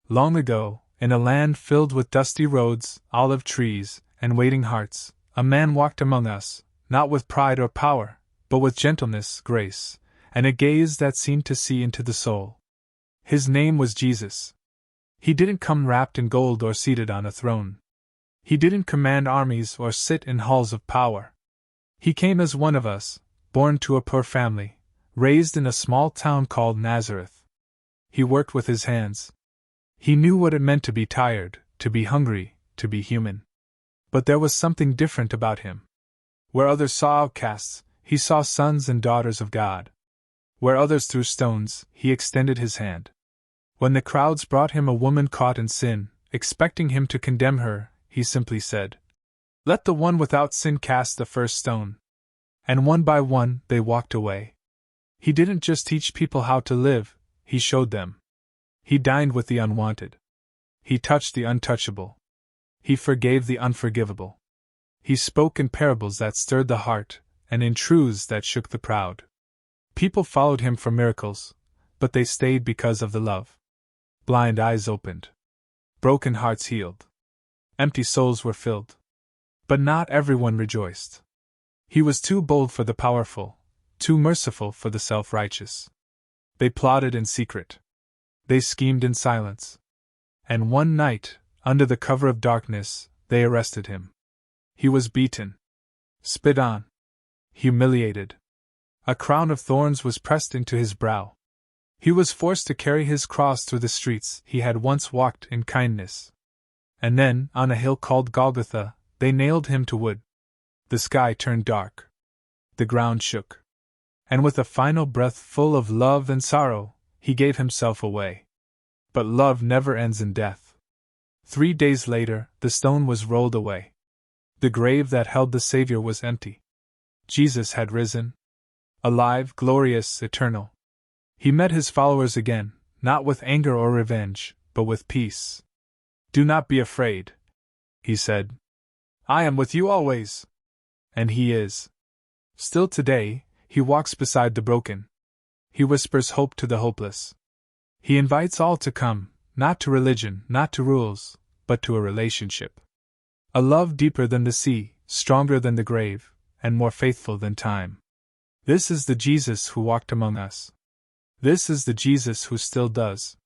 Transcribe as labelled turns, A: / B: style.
A: Long ago, in a land filled with dusty roads, olive trees, and waiting hearts, a man walked among us, not with pride or power, but with gentleness, grace, and a gaze that seemed to see into the soul. His name was Jesus. He didn't come wrapped in gold or seated on a throne. He didn't command armies or sit in halls of power. He came as one of us, born to a poor family, raised in a small town called Nazareth. He worked with his hands. He knew what it meant to be tired, to be hungry, to be human. But there was something different about him. Where others saw outcasts, he saw sons and daughters of God. Where others threw stones, he extended his hand. When the crowds brought him a woman caught in sin, expecting him to condemn her, he simply said, "Let the one without sin cast the first stone." And one by one, they walked away. He didn't just teach people how to live, he showed them. He dined with the unwanted. He touched the untouchable. He forgave the unforgivable. He spoke in parables that stirred the heart, and in truths that shook the proud. People followed him for miracles, but they stayed because of the love. Blind eyes opened. Broken hearts healed. Empty souls were filled. But not everyone rejoiced. He was too bold for the powerful, too merciful for the self-righteous. They plotted in secret. They schemed in silence. And one night, under the cover of darkness, they arrested him. He was beaten, spit on, humiliated. A crown of thorns was pressed into his brow. He was forced to carry his cross through the streets he had once walked in kindness. And then, on a hill called Golgotha, they nailed him to wood. The sky turned dark. The ground shook. And with a final breath full of love and sorrow, he gave himself away. But love never ends in death. 3 days later, the stone was rolled away. The grave that held the Savior was empty. Jesus had risen. Alive, glorious, eternal. He met his followers again, not with anger or revenge, but with peace. "Do not be afraid," he said. "I am with you always." And he is. Still today, he walks beside the broken. He whispers hope to the hopeless. He invites all to come, not to religion, not to rules, but to a relationship. A love deeper than the sea, stronger than the grave, and more faithful than time. This is the Jesus who walked among us. This is the Jesus who still does.